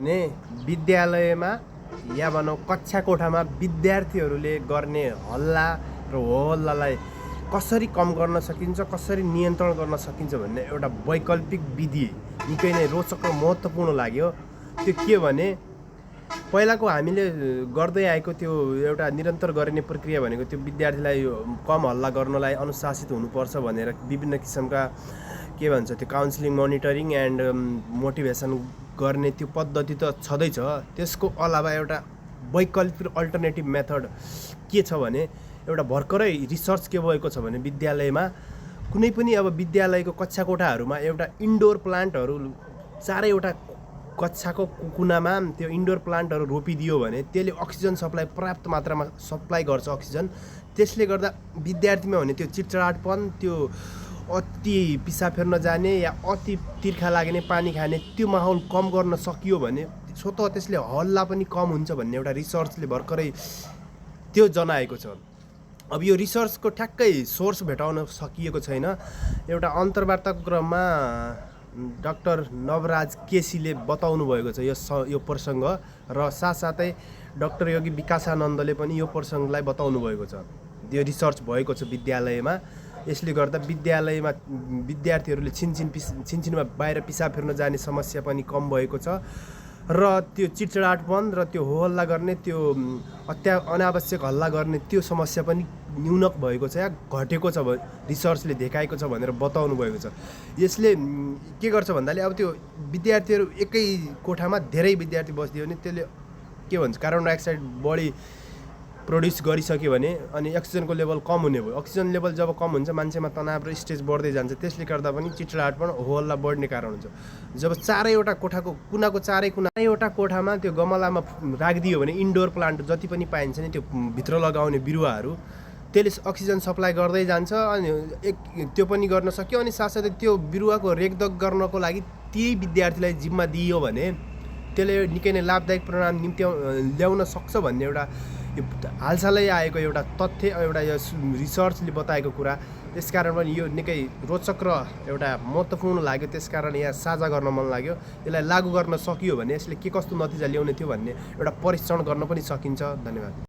ने विद्यालयमा या भनौँ कक्षा कोठामा विद्यार्थीहरूले गर्ने हल्ला र होहल्लालाई कसरी कम गर्न सकिन्छ, कसरी नियन्त्रण गर्न सकिन्छ भन्ने एउटा वैकल्पिक विधि निकै नै रोचक र महत्त्वपूर्ण लाग्यो। त्यो के भने पहिलाको हामीले गर्दै आएको त्यो एउटा निरन्तर गरिने प्रक्रिया भनेको त्यो विद्यार्थीलाई कम हल्ला गर्नलाई अनुशासित हुनुपर्छ भनेर विभिन्न किसिमका के भन्छ त्यो काउन्सिलिङ, मोनिटरिङ एन्ड मोटिभेसन गर्ने त्यो पद्धति त छँदैछ। त्यसको अलावा एउटा वैकल्पिक अल्टरनेटिभ मेथड के छ भने एउटा भर्खरै रिसर्च के भएको छ भने विद्यालयमा कुनै पनि अब विद्यालयको कक्षा कोठाहरूमा एउटा इन्डोर प्लान्टहरू चारैवटा कक्षाको कुनामा त्यो इन्डोर प्लान्टहरू रोपिदियो भने त्यसले अक्सिजन सप्लाई पर्याप्त मात्रामा सप्लाई गर्छ अक्सिजन। त्यसले गर्दा विद्यार्थीमा हुने त्यो चिडचिडाटपन, त्यो अति पिसाब फेर्न जाने या अति तिर्खा लाग्ने, पानी खाने त्यो माहौल कम गर्न सकियो भने स्वतः त्यसले हल्ला पनि कम हुन्छ भन्ने एउटा रिसर्चले भर्खरै त्यो जनाएको छ। अब यो रिसर्चको ठ्याक्कै सोर्स भेटाउन सकिएको छैन। एउटा अन्तर्वार्ताको क्रममा डाक्टर नवराज केसीले बताउनु भएको छ यो प्रसङ्ग र साथसाथै डाक्टर योगी विकासानन्दले पनि यो प्रसङ्गलाई बताउनु भएको छ। यो रिसर्च भएको छ विद्यालयमा। यसले गर्दा विद्यालयमा विद्यार्थीहरूले छिनछिनमा बाहिर पिसाब फेर्न जाने समस्या पनि कम भएको छ र त्यो चिडचिडाटपन र त्यो होहल्ला गर्ने, त्यो अनावश्यक हल्ला गर्ने त्यो समस्या पनि न्यूनक भएको छ या घटेको छ रिसर्चले देखाएको छ भनेर बताउनु भएको छ। यसले के गर्छ भन्दाले अब त्यो विद्यार्थीहरू एकै कोठामा धेरै विद्यार्थी बस्दियो भने त्यसले के भन्छ कार्बन डाइअक्साइड बढी प्रड्युस गरिसक्यो भने अनि अक्सिजनको लेभल कम हुने भयो। अक्सिजन लेभल जब कम हुन्छ मान्छेमा तनाव र स्ट्रेस बढ्दै जान्छ। त्यसले गर्दा पनि चिडचिडाटपन, होहल्ला बढ्ने कारण हुन्छ। जब चारैवटा कोठाको चारैवटा कोठामा त्यो गमलामा राखिदियो भने इन्डोर प्लान्ट जति पनि पाइन्छ नि त्यो भित्र लगाउने बिरुवाहरू त्यसले अक्सिजन सप्लाई गर्दै जान्छ अनि त्यो पनि गर्न सक्यो। अनि साथसाथै त्यो बिरुवाको रेखदेख गर्नको लागि ती विद्यार्थीलाई जिम्मा दिइयो भने त्यसले निकै नै लाभदायक परिणाम ल्याउन सक्छ भन्ने एउटा हालसालै आएको एउटा तथ्य, एउटा यो रिसर्चले बताएको कुरा। त्यसकारण पनि यो निकै रोचक र एउटा महत्त्वपूर्ण लाग्यो। त्यसकारण यहाँ साझा गर्न मन लाग्यो। यसलाई लागू गर्न सकियो भने यसले के कस्तो नतिजा ल्याउने थियो भन्ने एउटा परीक्षण गर्न पनि सकिन्छ। धन्यवाद।